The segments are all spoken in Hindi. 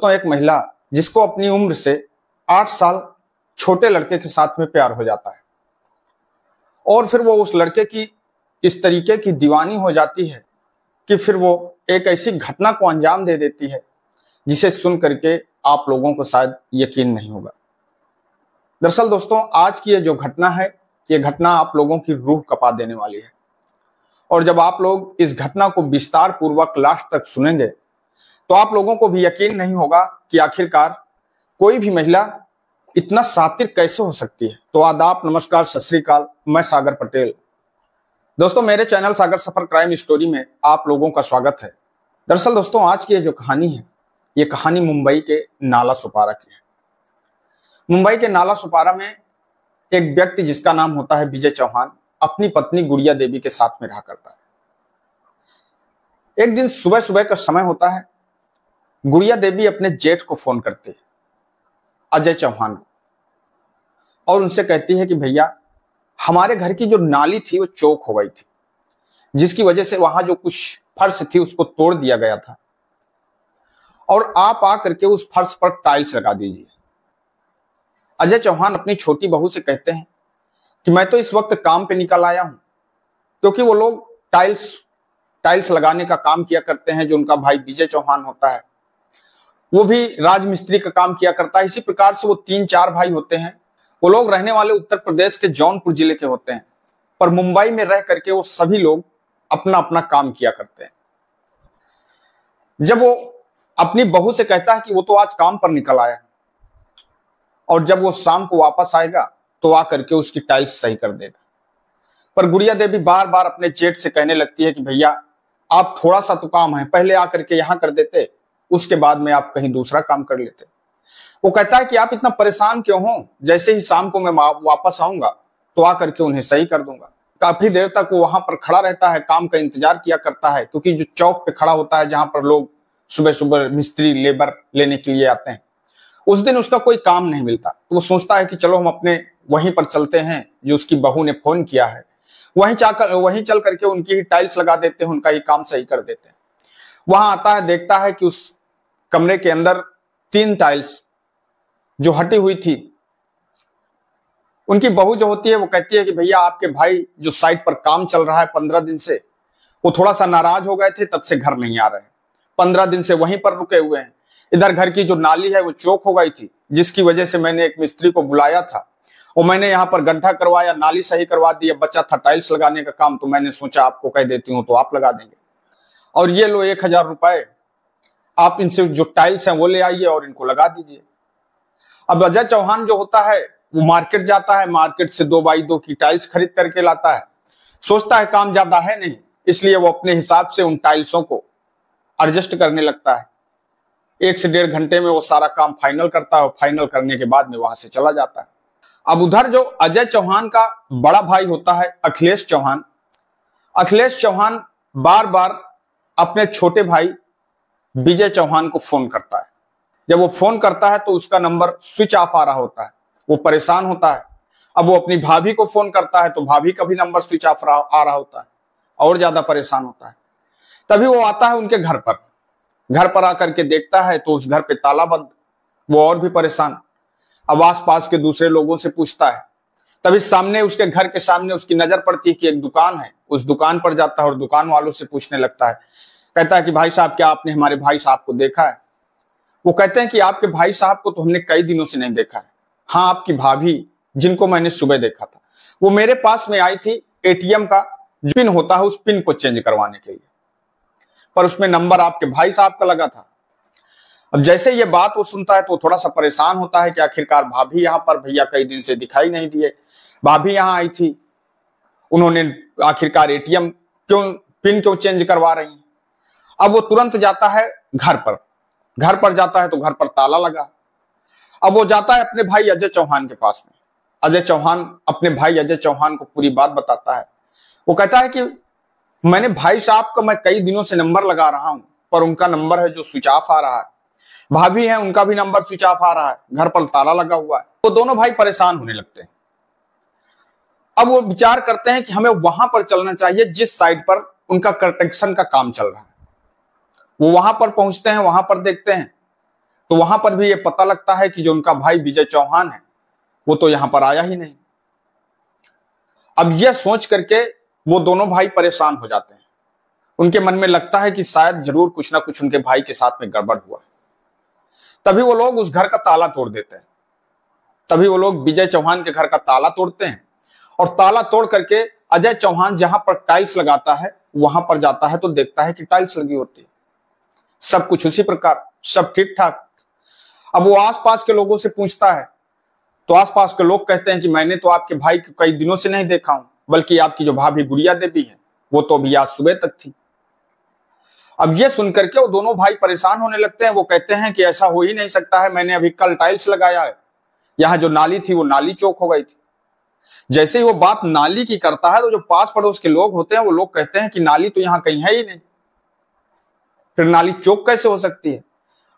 दोस्तों, एक महिला जिसको अपनी उम्र से 8 साल छोटे लड़के के साथ में प्यार हो जाता है और फिर वो उस लड़के की इस तरीके की दीवानी हो जाती है कि फिर वो एक ऐसी घटना को अंजाम दे देती है जिसे सुन करके आप लोगों को शायद यकीन नहीं होगा। दरअसल दोस्तों, आज की ये जो घटना है, ये घटना आप लोगों की रूह कपा देने वाली है और जब आप लोग इस घटना को विस्तार पूर्वक लास्ट तक सुनेंगे तो आप लोगों को भी यकीन नहीं होगा कि आखिरकार कोई भी महिला इतना शातिर कैसे हो सकती है। तो आदाब, नमस्कार, सत श्री अकाल, मैं सागर पटेल। दोस्तों, मेरे चैनल सागर सफर क्राइम स्टोरी में आप लोगों का स्वागत है। दरअसल दोस्तों, आज की ये जो कहानी है, ये कहानी मुंबई के नाला सुपारा की है। मुंबई के नाला सुपारा में एक व्यक्ति जिसका नाम होता है विजय चौहान, अपनी पत्नी गुड़िया देवी के साथ में रहा करता है। एक दिन सुबह सुबह का समय होता है, गुड़िया देवी अपने जेठ को फोन करती है, अजय चौहान को, और उनसे कहती है कि भैया, हमारे घर की जो नाली थी वो चौक हो गई थी, जिसकी वजह से वहां जो कुछ फर्श थी उसको तोड़ दिया गया था और आप आकर के उस फर्श पर टाइल्स लगा दीजिए। अजय चौहान अपनी छोटी बहू से कहते हैं कि मैं तो इस वक्त काम पे निकल आया हूं, क्योंकि वो लोग टाइल्स लगाने का काम किया करते हैं। जो उनका भाई विजय चौहान होता है वो भी राजमिस्त्री का काम किया करता है। इसी प्रकार से वो 3-4 भाई होते हैं। वो लोग रहने वाले उत्तर प्रदेश के जौनपुर जिले के होते हैं, पर मुंबई में रह करके वो सभी लोग अपना अपना काम किया करते हैं। जब वो अपनी बहू से कहता है कि वो तो आज काम पर निकल आया और जब वो शाम को वापस आएगा तो आकर के उसकी टाइल्स सही कर देगा, पर गुड़िया देवी बार बार अपने जेठ से कहने लगती है कि भैया, आप थोड़ा सा तो काम है, पहले आकर के यहां कर देते, उसके बाद में आप कहीं दूसरा काम कर लेते। वो कहता है कि आप इतना परेशान क्यों हो, जैसे ही शाम को मैं वापस आऊंगा तो आकर के उन्हें सही कर दूंगा। काफी देर तक वो वहां पर खड़ा रहता है, काम का इंतजार किया करता है, क्योंकि जो चौक पे खड़ा होता है जहां पर लोग सुबह सुबह मिस्त्री लेबर लेने के लिए आते हैं, उस दिन उसका कोई काम नहीं मिलता। तो वो सोचता है कि चलो हम अपने वहीं पर चलते हैं, जो उसकी बहू ने फोन किया है, वहीं चल करके उनकी ही टाइल्स लगा देते हैं, उनका ही काम सही कर देते हैं। वहां आता है, देखता है कि उस कमरे के अंदर 3 टाइल्स जो हटी हुई थी, उनकी बहू जो होती है वो कहती है कि भैया, आपके भाई जो साइट पर काम चल रहा है 15 दिन से, वो थोड़ा सा नाराज हो गए थे, तब से घर नहीं आ रहे। 15 दिन से वहीं पर रुके हुए हैं। इधर घर की जो नाली है वो चौक हो गई थी, जिसकी वजह से मैंने एक मिस्त्री को बुलाया था और मैंने यहाँ पर गड्ढा करवाया, नाली सही करवा दी। बच्चा था टाइल्स लगाने का काम, तो मैंने सोचा आपको कह देती हूँ तो आप लगा देंगे, और ये लो 1000 रुपए, आप इनसे जो टाइल्स हैं वो ले आइए और इनको लगा दीजिए। अब अजय चौहान जो होता है वो मार्केट जाता है, मार्केट से 2x2 की टाइल्स खरीद करके लाता है। सोचता है काम ज्यादा है नहीं, इसलिए वो अपने हिसाब से उन टाइल्सों को एडजस्ट करने लगता है। 1 से 1.5 घंटे में वो सारा काम फाइनल करता है और फाइनल करने के बाद में वहां से चला जाता है। अब उधर जो अजय चौहान का बड़ा भाई होता है अखिलेश चौहान, अखिलेश चौहान बार बार अपने छोटे भाई विजय चौहान को फोन करता है। जब वो फोन करता है तो उसका नंबर स्विच ऑफ आ रहा होता है, वो परेशान होता है। अब वो अपनी भाभी को फोन करता है तो भाभी का भी नंबर स्विच ऑफ आ रहा होता है, और ज्यादा परेशान होता है। तभी वो आता है उनके घर पर आकर के देखता है तो उस घर पे ताला बंद, वो और भी परेशान। अब आसपास के दूसरे लोगों से पूछता है, तभी सामने उसके घर के सामने उसकी नजर पड़ती है कि एक दुकान है। उस दुकान पर जाता है और दुकान वालों से पूछने लगता है, कहता है कि भाई साहब, क्या आपने हमारे भाई साहब को देखा है? वो कहते हैं कि आपके भाई साहब को तो हमने कई दिनों से नहीं देखा है। हाँ, आपकी भाभी जिनको मैंने सुबह देखा था, वो मेरे पास में आई थी एटीएम का जो पिन होता है उस पिन को चेंज करवाने के लिए, पर उसमें नंबर आपके भाई साहब का लगा था। अब जैसे ये बात वो सुनता है तो थोड़ा सा परेशान होता है कि आखिरकार भाभी यहाँ पर, भैया कई दिन से दिखाई नहीं दिए, भाभी यहाँ आई थी, उन्होंने आखिरकार एटीएम पिन क्यों चेंज करवा रही। अब वो तुरंत जाता है घर पर जाता है तो घर पर ताला लगा। अब वो जाता है अपने भाई अजय चौहान के पास में। अजय चौहान अपने भाई अजय चौहान को पूरी बात बताता है। वो कहता है कि मैंने भाई साहब का मैं कई दिनों से नंबर लगा रहा हूं, पर उनका नंबर है जो स्विच ऑफ आ रहा है। भाभी है, उनका भी नंबर स्विच ऑफ आ रहा है, घर पर ताला लगा हुआ है। वो दोनों भाई परेशान होने लगते हैं। अब वो विचार करते हैं कि हमें वहां पर चलना चाहिए जिस साइड पर उनका कंस्ट्रक्शन का काम चल रहा है। वो वहां पर पहुंचते हैं, वहां पर देखते हैं तो वहां पर भी ये पता लगता है कि जो उनका भाई विजय चौहान है वो तो यहां पर आया ही नहीं। अब यह सोच करके वो दोनों भाई परेशान हो जाते हैं। उनके मन में लगता है कि शायद जरूर कुछ ना कुछ उनके भाई के साथ में गड़बड़ हुआ है। तभी वो लोग उस घर का ताला तोड़ देते हैं। तभी वो लोग विजय चौहान के घर का ताला तोड़ते हैं और ताला तोड़ करके अजय चौहान जहां पर टाइल्स लगाता है वहां पर जाता है तो देखता है कि टाइल्स लगी होती है, सब कुछ उसी प्रकार, सब ठीक ठाक। अब वो आसपास के लोगों से पूछता है तो आसपास के लोग कहते हैं कि मैंने तो आपके भाई को कई दिनों से नहीं देखा हूं, बल्कि आपकी जो भाभी गुड़िया देवी है वो तो अभी आज सुबह तक थी। अब ये सुनकर के वो दोनों भाई परेशान होने लगते हैं। वो कहते हैं कि ऐसा हो ही नहीं सकता है, मैंने अभी कल टाइल्स लगाया है, यहाँ जो नाली थी वो नाली चौक हो गई थी। जैसे ही वो बात नाली की करता है तो जो पास पड़ोस के लोग होते हैं वो लोग कहते हैं कि नाली तो यहाँ कहीं है ही नहीं, फिर नाली चौक कैसे हो सकती है।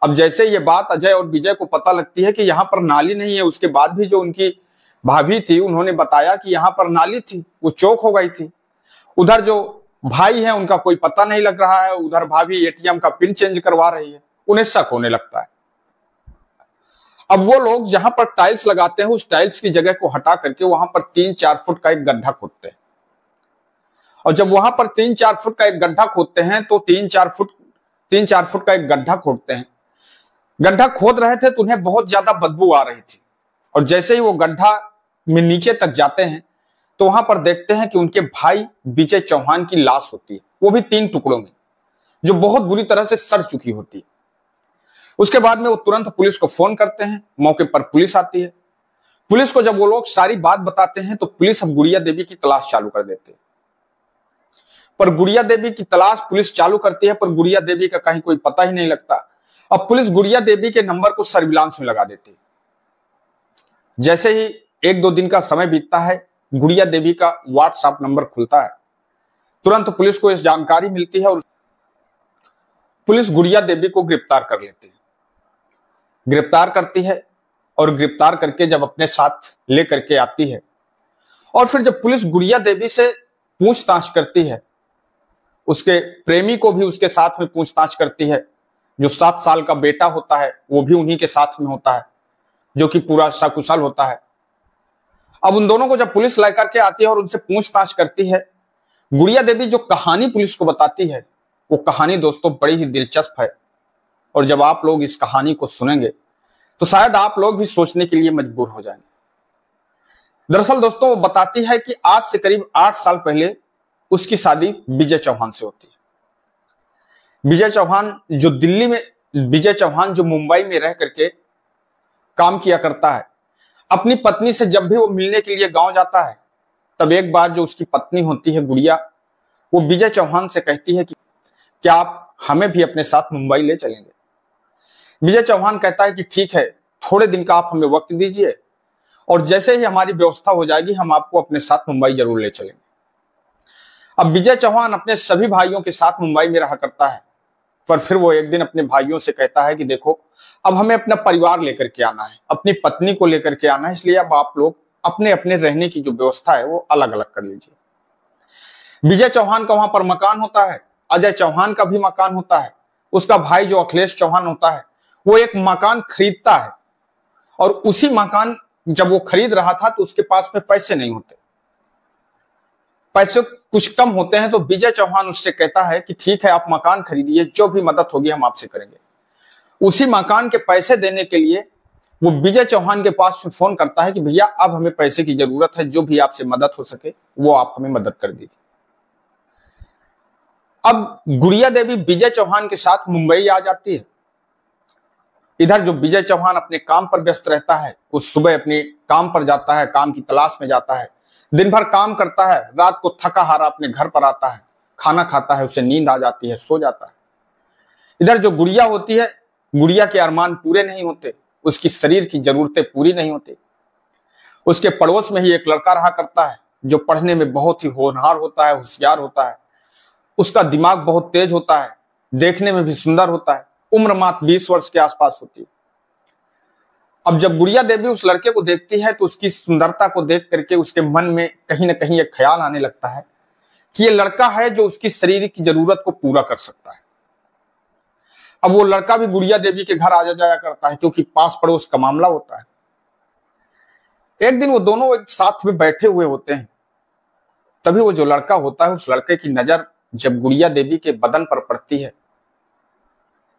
अब जैसे ये बात अजय और विजय को पता लगती है कि यहाँ पर नाली नहीं है, उसके बाद भी जो उनकी भाभी थी उन्होंने बताया कि यहाँ पर नाली थी, वो चौक हो गई थी। उधर जो भाई है उनका कोई पता नहीं लग रहा है, उधर भाभी एटीएम का पिन चेंज करवा रही है। उन्हें शक होने लगता है। अब वो लोग जहां पर टाइल्स लगाते हैं उस टाइल्स की जगह को हटा करके वहां पर 3-4 फुट का एक गड्ढा खोदते हैं। और जब वहां पर 3-4 फुट का एक गड्ढा खोदते हैं तो 3-4 फुट का एक गड्ढा खोदते हैं। गड्ढा खोद रहे थे तो उन्हें बहुत ज्यादा बदबू आ रही थी। और जैसे ही वो गड्ढा में नीचे तक जाते हैं तो वहां पर देखते हैं कि उनके भाई विजय चौहान की लाश होती है, वो भी 3 टुकड़ों में, जो बहुत बुरी तरह से सड़ चुकी होती है। उसके बाद में वो तुरंत पुलिस को फोन करते हैं। मौके पर पुलिस आती है। पुलिस को जब वो लोग सारी बात बताते हैं तो पुलिस अब गुड़िया देवी की तलाश चालू कर देती है। पर गुड़िया देवी की तलाश पुलिस चालू करती है, पर गुड़िया देवी का कहीं कोई पता ही नहीं लगता। अब पुलिस गुड़िया देवी के नंबर को सर्विलांस में लगा देती है। जैसे ही 1-2 दिन का समय बीतता है, गुड़िया देवी का व्हाट्सएप नंबर खुलता है। तुरंत पुलिस को इस जानकारी मिलती है और पुलिस गुड़िया देवी को गिरफ्तार कर लेती है। गिरफ्तार करती है और गिरफ्तार करके जब अपने साथ लेकर के आती है और फिर जब पुलिस गुड़िया देवी से पूछताछ करती है, उसके प्रेमी को भी उसके साथ में पूछताछ करती है। जो 7 साल का बेटा होता है वो भी उन्हीं के साथ में होता है, जो कि पूरा सकुशल होता है। अब उन दोनों को जब पुलिस लेकर के आती है और उनसे पूछताछ करती है, गुड़िया देवी जो कहानी पुलिस को बताती है वो कहानी दोस्तों बड़ी ही दिलचस्प है। और जब आप लोग इस कहानी को सुनेंगे तो शायद आप लोग भी सोचने के लिए मजबूर हो जाएंगे। दरअसल दोस्तों वो बताती है कि आज से करीब 8 साल पहले उसकी शादी विजय चौहान से होती है। विजय चौहान जो मुंबई में रह करके काम किया करता है, अपनी पत्नी से जब भी वो मिलने के लिए गांव जाता है तब एक बार जो उसकी पत्नी होती है गुड़िया, वो विजय चौहान से कहती है कि क्या आप हमें भी अपने साथ मुंबई ले चलेंगे। विजय चौहान कहता है कि ठीक है, थोड़े दिन का आप हमें वक्त दीजिए और जैसे ही हमारी व्यवस्था हो जाएगी हम आपको अपने साथ मुंबई जरूर ले चलेंगे। अब विजय चौहान अपने सभी भाइयों के साथ मुंबई में रहा करता है, पर फिर वो एक दिन अपने भाइयों से कहता है कि देखो अब हमें अपना परिवार लेकर के आना है, अपनी पत्नी को लेकर के आना है, इसलिए अब आप लोग अपने अपने रहने की जो व्यवस्था है वो अलग अलग कर लीजिए। विजय चौहान का वहां पर मकान होता है, अजय चौहान का भी मकान होता है, उसका भाई जो अखिलेश चौहान होता है वो एक मकान खरीदता है और उसी मकान जब वो खरीद रहा था तो उसके पास में पैसे नहीं होते, पैसे कुछ कम होते हैं। तो विजय चौहान उससे कहता है कि ठीक है आप मकान खरीदिए, जो भी मदद होगी हम आपसे करेंगे। उसी मकान के पैसे देने के लिए वो विजय चौहान के पास फोन करता है कि भैया अब हमें पैसे की जरूरत है, जो भी आपसे मदद हो सके वो आप हमें मदद कर दीजिए। अब गुड़िया देवी विजय चौहान के साथ मुंबई आ जाती है। इधर जो विजय चौहान अपने काम पर व्यस्त रहता है, वो सुबह अपने काम पर जाता है, काम की तलाश में जाता है, दिन भर काम करता है, रात को थका हारा अपने घर पर आता है, खाना खाता है, उसे नींद आ जाती है, सो जाता है। इधर जो गुड़िया होती है, गुड़िया के अरमान पूरे नहीं होते, उसकी शरीर की जरूरतें पूरी नहीं होती। उसके पड़ोस में ही एक लड़का रहा करता है जो पढ़ने में बहुत ही होनहार होता है, होशियार होता है, उसका दिमाग बहुत तेज होता है, देखने में भी सुंदर होता है, उम्र मात्र 20 वर्ष के आसपास होती है। अब जब गुड़िया देवी उस लड़के को देखती है तो उसकी सुंदरता को देख करके उसके मन में कहीं ना कहीं एक ख्याल आने लगता है कि ये लड़का है जो उसकी शरीर की जरूरत को पूरा कर सकता है। अब वो लड़का भी गुड़िया देवी के घर आ जाया करता है, क्योंकि पास पड़ोस का मामला होता है। एक दिन वो दोनों एक साथ में बैठे हुए होते हैं, तभी वो जो लड़का होता है, उस लड़के की नजर जब गुड़िया देवी के बदन पर पड़ती है,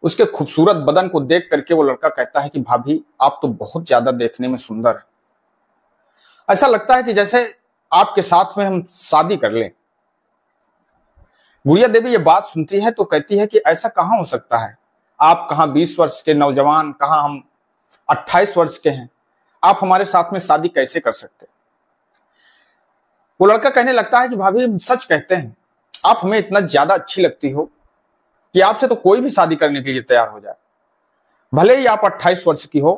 उसके खूबसूरत बदन को देख करके वो लड़का कहता है कि भाभी आप तो बहुत ज्यादा देखने में सुंदर है, ऐसा लगता है कि जैसे आपके साथ में हम शादी कर लें। गुड़िया देवी ये बात सुनती है तो कहती है कि ऐसा कहां हो सकता है, आप कहां 20 वर्ष के नौजवान, कहां हम 28 वर्ष के हैं, आप हमारे साथ में शादी कैसे कर सकते हैं। वो लड़का कहने लगता है कि भाभी हम सच कहते हैं, आप हमें इतना ज्यादा अच्छी लगती हो कि आपसे तो कोई भी शादी करने के लिए तैयार हो जाए। भले ही आप 28 वर्ष की हो,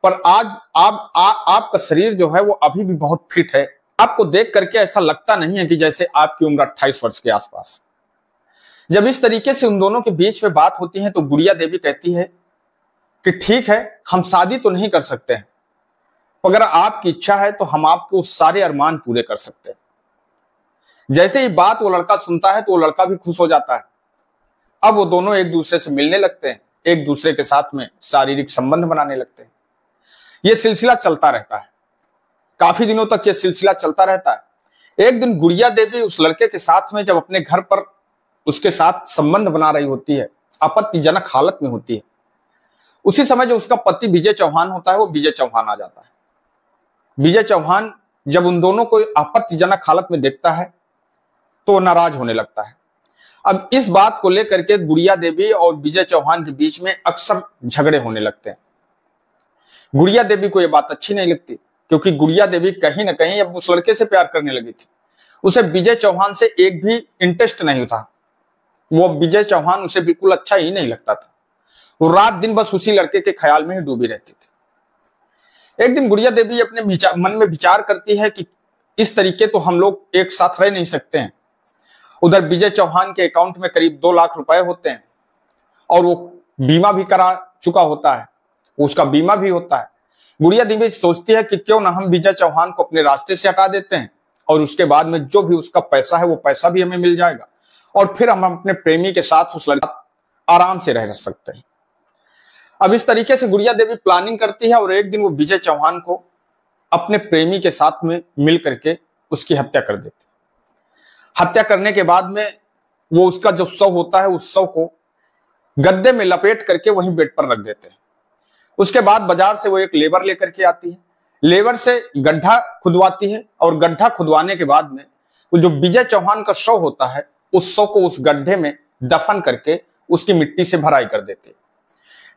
पर आज आपका शरीर जो है वो अभी भी बहुत फिट है। आपको देख करके ऐसा लगता नहीं है कि जैसे आपकी उम्र 28 वर्ष के आसपास। जब इस तरीके से उन दोनों के बीच में बात होती है तो गुड़िया देवी कहती है कि ठीक है, हम शादी तो नहीं कर सकते हैं, अगर आपकी इच्छा है तो हम आपके उस सारे अरमान पूरे कर सकते हैं। जैसे ही बात वो लड़का सुनता है तो वो लड़का भी खुश हो जाता है। अब वो दोनों एक दूसरे से मिलने लगते हैं, एक दूसरे के साथ में शारीरिक संबंध बनाने लगते हैं। ये सिलसिला चलता रहता है, काफी दिनों तक ये सिलसिला चलता रहता है। एक दिन गुड़िया देवी उस लड़के के साथ में जब अपने घर पर उसके साथ संबंध बना रही होती है, आपत्तिजनक हालत में होती है, उसी समय जो उसका पति विजय चौहान होता है, वो विजय चौहान आ जाता है। विजय चौहान जब उन दोनों को आपत्तिजनक हालत में देखता है तो वो नाराज होने लगता है। अब इस बात को लेकर के गुड़िया देवी और विजय चौहान के बीच में अक्सर झगड़े होने लगते हैं। गुड़िया देवी को यह बात अच्छी नहीं लगती, क्योंकि गुड़िया देवी कहीं ना कहीं अब उस लड़के से प्यार करने लगी थी। उसे विजय चौहान से एक भी इंटरेस्ट नहीं था, वो विजय चौहान उसे बिल्कुल अच्छा ही नहीं लगता था। वो रात दिन बस उसी लड़के के ख्याल में ही डूबी रहती थी। एक दिन गुड़िया देवी अपने मन में विचार करती है कि इस तरीके तो हम लोग एक साथ रह नहीं सकते हैं। उधर विजय चौहान के अकाउंट में करीब 2 लाख रुपए होते हैं और वो बीमा भी करा चुका होता है, उसका बीमा भी होता है। गुड़िया देवी सोचती है कि क्यों ना हम विजय चौहान को अपने रास्ते से हटा देते हैं और उसके बाद में जो भी उसका पैसा है वो पैसा भी हमें मिल जाएगा और फिर हम अपने प्रेमी के साथ उस लड़के आराम से रह सकते हैं। अब इस तरीके से गुड़िया देवी प्लानिंग करती है और एक दिन वो विजय चौहान को अपने प्रेमी के साथ में मिल करके उसकी हत्या कर देती है। हत्या करने के बाद में वो उसका जो शव होता है उस शव को गद्दे में लपेट करके वहीं बेड पर रख देते हैं। उसके बाद बाजार से वो एक लेबर लेकर के आती है, लेबर से गड्ढा खुदवाती है और गड्ढा खुदवाने के बाद में वो जो विजय चौहान का शव होता है उस शव को उस गड्ढे में दफन करके उसकी मिट्टी से भराई कर देती है।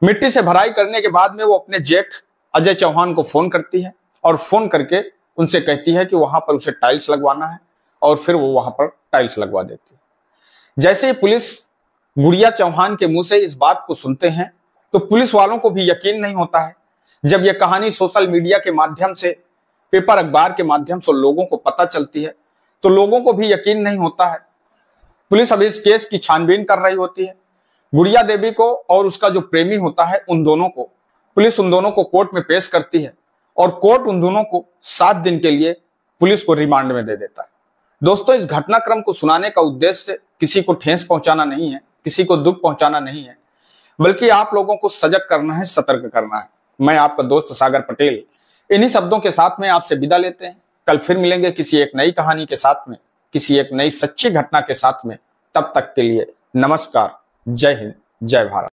मिट्टी से भराई करने के बाद में वो अपने जेठ अजय चौहान को फोन करती है और फोन करके उनसे कहती है कि वहां पर उसे टाइल्स लगवाना है और फिर वो वहां पर टाइल्स लगवा देती है। जैसे ही पुलिस गुड़िया चौहान के मुंह से इस बात को सुनते हैं तो पुलिस वालों को भी यकीन नहीं होता है। जब यह कहानी सोशल मीडिया के माध्यम से, पेपर अखबार के माध्यम से लोगों को पता चलती है तो लोगों को भी यकीन नहीं होता है। पुलिस अभी इस केस की छानबीन कर रही होती है। गुड़िया देवी को और उसका जो प्रेमी होता है उन दोनों को पुलिस उन दोनों को कोर्ट में पेश करती है और कोर्ट उन दोनों को 7 दिन के लिए पुलिस को रिमांड में दे देता है। दोस्तों, इस घटनाक्रम को सुनाने का उद्देश्य किसी को ठेस पहुंचाना नहीं है, किसी को दुख पहुंचाना नहीं है, बल्कि आप लोगों को सजग करना है, सतर्क करना है। मैं आपका दोस्त सागर पटेल इन्हीं शब्दों के साथ में आपसे विदा लेते हैं। कल फिर मिलेंगे किसी एक नई कहानी के साथ में, किसी एक नई सच्ची घटना के साथ में। तब तक के लिए नमस्कार, जय हिंद, जय भारत।